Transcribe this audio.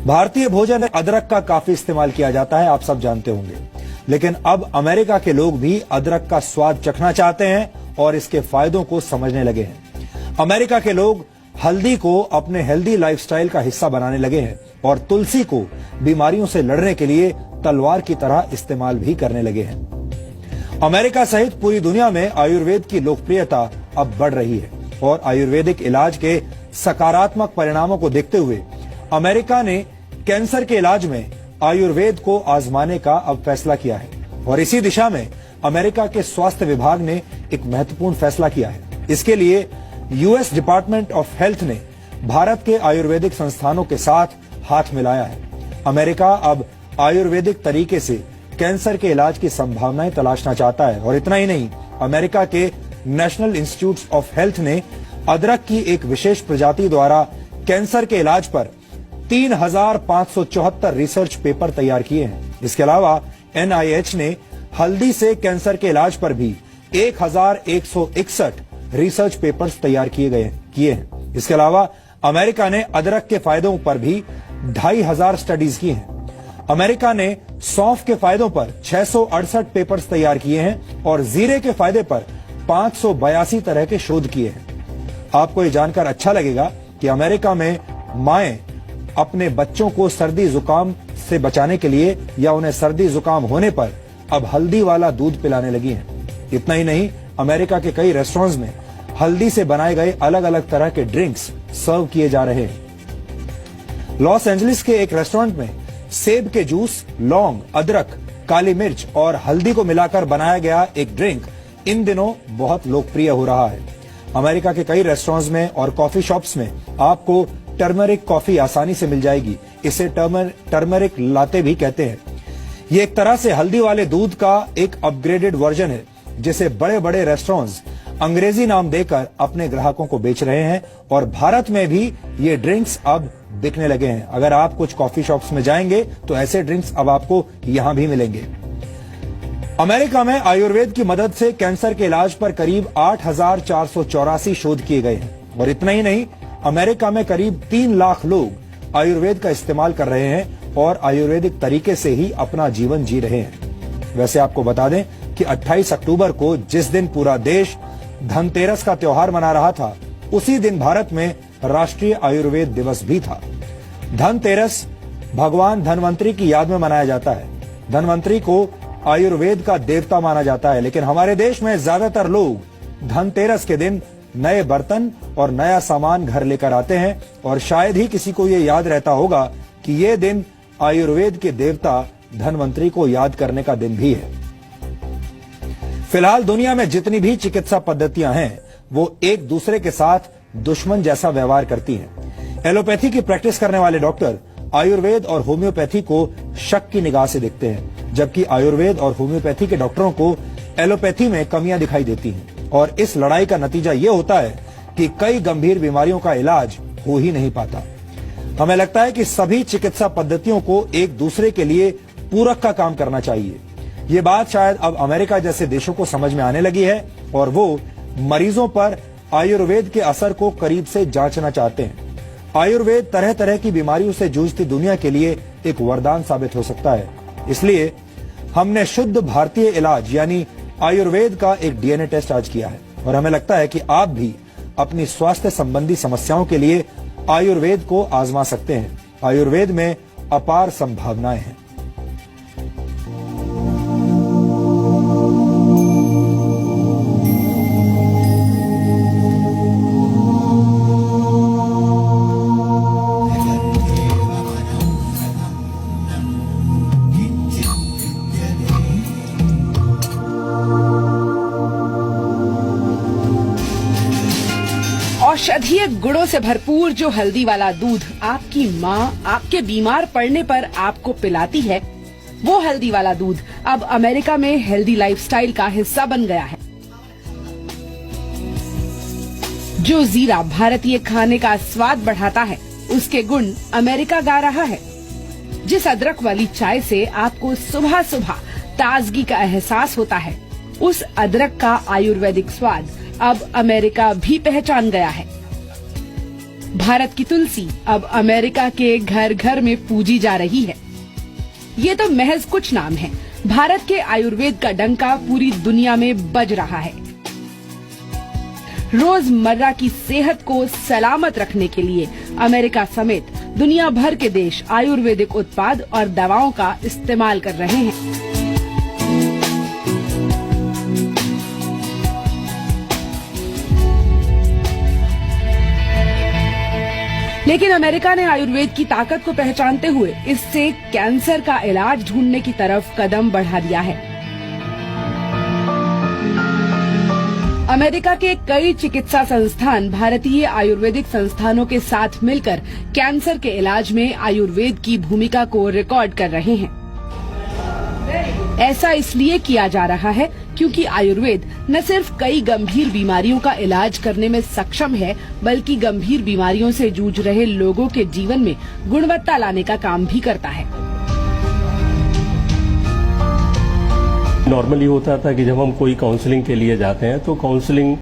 भारतीय भोजन में अदरक का काफी इस्तेमाल किया जाता है, आप सब जानते होंगे। लेकिन अब अमेरिका के लोग भी अदरक का स्वाद चखना चाहते हैं और इसके फायदों को समझने लगे हैं। अमेरिका के लोग हल्दी को अपने हेल्दी लाइफस्टाइल का हिस्सा बनाने लगे हैं और तुलसी को बीमारियों से लड़ने के लिए तलवार की तरह इस्तेमाल भी करने लगे हैं। अमेरिका सहित पूरी दुनिया में आयुर्वेद की लोकप्रियता अब बढ़ रही है और आयुर्वेदिक इलाज के सकारात्मक परिणामों को देखते हुए अमेरिका ने कैंसर के इलाज में आयुर्वेद को आजमाने का अब फैसला किया है और इसी दिशा में अमेरिका के स्वास्थ्य विभाग ने एक महत्वपूर्ण फैसला किया है। इसके लिए यूएस डिपार्टमेंट ऑफ हेल्थ ने भारत के आयुर्वेदिक संस्थानों के साथ हाथ मिलाया है। अमेरिका अब आयुर्वेदिक तरीके से कैंसर के इलाज की संभावनाएं तलाशना चाहता है और इतना ही नहीं, अमेरिका के नेशनल इंस्टीट्यूट ऑफ हेल्थ ने अदरक की एक विशेष प्रजाति द्वारा कैंसर के इलाज पर 3,574 रिसर्च पेपर तैयार किए हैं। इसके अलावा NIH ने हल्दी से कैंसर के इलाज पर भी 1,161 रिसर्च पेपर्स तैयार किए हैं। इसके अलावा अमेरिका ने अदरक के फायदों पर भी 2,500 स्टडीज की हैं। अमेरिका ने सौंफ के फायदों पर 668 पेपर्स तैयार किए हैं और जीरे के फायदे पर 582 तरह के शोध किए हैं। आपको ये जानकर अच्छा लगेगा कि अमेरिका में माएं अपने बच्चों को सर्दी जुकाम से बचाने के लिए या उन्हें सर्दी जुकाम होने पर अब हल्दी वाला दूध पिलाने लगी हैं। इतना ही नहीं, अमेरिका के कई रेस्टोरेंट्स में हल्दी से बनाए गए अलग अलग तरह के ड्रिंक्स सर्व किए जा रहे हैं। लॉस एंजलिस के एक रेस्टोरेंट में सेब के जूस, लौंग, अदरक, काली मिर्च और हल्दी को मिलाकर बनाया गया एक ड्रिंक इन दिनों बहुत लोकप्रिय हो रहा है। अमेरिका के कई रेस्टोरेंट्स में और कॉफी शॉप्स में आपको टर्मरिक कॉफी आसानी से मिल जाएगी। इसे टर्मरिक लाते भी कहते हैं। ये एक तरह से हल्दी वाले दूध का एक अपग्रेडेड वर्जन है जिसे बड़े बड़े रेस्टोरेंट्स अंग्रेजी नाम देकर अपने ग्राहकों को बेच रहे हैं और भारत में भी ये ड्रिंक्स अब बिकने लगे हैं। अगर आप कुछ कॉफी शॉप्स में जाएंगे तो ऐसे ड्रिंक्स अब आपको यहां भी मिलेंगे। अमेरिका में आयुर्वेद की मदद से कैंसर के इलाज पर करीब 8,484 शोध किए गए हैं और इतना ही नहीं, अमेरिका में करीब 3 लाख लोग आयुर्वेद का इस्तेमाल कर रहे हैं और आयुर्वेदिक तरीके से ही अपना जीवन जी रहे हैं। वैसे आपको बता दें कि 28 अक्टूबर को जिस दिन पूरा देश धनतेरस का त्योहार मना रहा था, उसी दिन भारत में राष्ट्रीय आयुर्वेद दिवस भी था। धनतेरस भगवान धनवंतरी की याद में मनाया जाता है। धनवंतरी को आयुर्वेद का देवता माना जाता है, लेकिन हमारे देश में ज्यादातर लोग धनतेरस के दिन नए बर्तन और नया सामान घर लेकर आते हैं और शायद ही किसी को ये याद रहता होगा कि ये दिन आयुर्वेद के देवता धनवंतरी को याद करने का दिन भी है। फिलहाल दुनिया में जितनी भी चिकित्सा पद्धतियां हैं वो एक दूसरे के साथ दुश्मन जैसा व्यवहार करती हैं। एलोपैथी की प्रैक्टिस करने वाले डॉक्टर आयुर्वेद और होम्योपैथी को शक की निगाह से देखते हैं, जबकि आयुर्वेद और होम्योपैथी के डॉक्टरों को एलोपैथी में कमियां दिखाई देती हैं और इस लड़ाई का नतीजा ये होता है कि कई गंभीर बीमारियों का इलाज हो ही नहीं पाता। हमें लगता है कि सभी चिकित्सा पद्धतियों को एक दूसरे के लिए पूरक का काम करना चाहिए। ये बात शायद अब अमेरिका जैसे देशों को समझ में आने लगी है और वो मरीजों पर आयुर्वेद के असर को करीब से जांचना चाहते हैं। आयुर्वेद तरह तरह की बीमारियों से जूझती दुनिया के लिए एक वरदान साबित हो सकता है। इसलिए हमने शुद्ध भारतीय इलाज यानी आयुर्वेद का एक डीएनए टेस्ट आज किया है और हमें लगता है कि आप भी अपनी स्वास्थ्य संबंधी समस्याओं के लिए आयुर्वेद को आजमा सकते हैं। आयुर्वेद में अपार संभावनाएं हैं। औषधीय गुणों से भरपूर जो हल्दी वाला दूध आपकी माँ आपके बीमार पड़ने पर आपको पिलाती है, वो हल्दी वाला दूध अब अमेरिका में हेल्दी लाइफस्टाइल का हिस्सा बन गया है। जो जीरा भारतीय खाने का स्वाद बढ़ाता है, उसके गुण अमेरिका गा रहा है। जिस अदरक वाली चाय से आपको सुबह सुबह ताजगी का एहसास होता है, उस अदरक का आयुर्वेदिक स्वाद अब अमेरिका भी पहचान गया है। भारत की तुलसी अब अमेरिका के घर घर में पूजी जा रही है। ये तो महज कुछ नाम है। भारत के आयुर्वेद का डंका पूरी दुनिया में बज रहा है। रोजमर्रा की सेहत को सलामत रखने के लिए अमेरिका समेत दुनिया भर के देश आयुर्वेदिक उत्पाद और दवाओं का इस्तेमाल कर रहे हैं। लेकिन अमेरिका ने आयुर्वेद की ताकत को पहचानते हुए इससे कैंसर का इलाज ढूंढने की तरफ कदम बढ़ा दिया है। अमेरिका के कई चिकित्सा संस्थान भारतीय आयुर्वेदिक संस्थानों के साथ मिलकर कैंसर के इलाज में आयुर्वेद की भूमिका को रिकॉर्ड कर रहे हैं। ऐसा इसलिए किया जा रहा है क्योंकि आयुर्वेद न सिर्फ कई गंभीर बीमारियों का इलाज करने में सक्षम है, बल्कि गंभीर बीमारियों से जूझ रहे लोगों के जीवन में गुणवत्ता लाने का काम भी करता है। नॉर्मली होता था कि जब हम कोई काउंसलिंग के लिए जाते हैं तो काउंसलिंग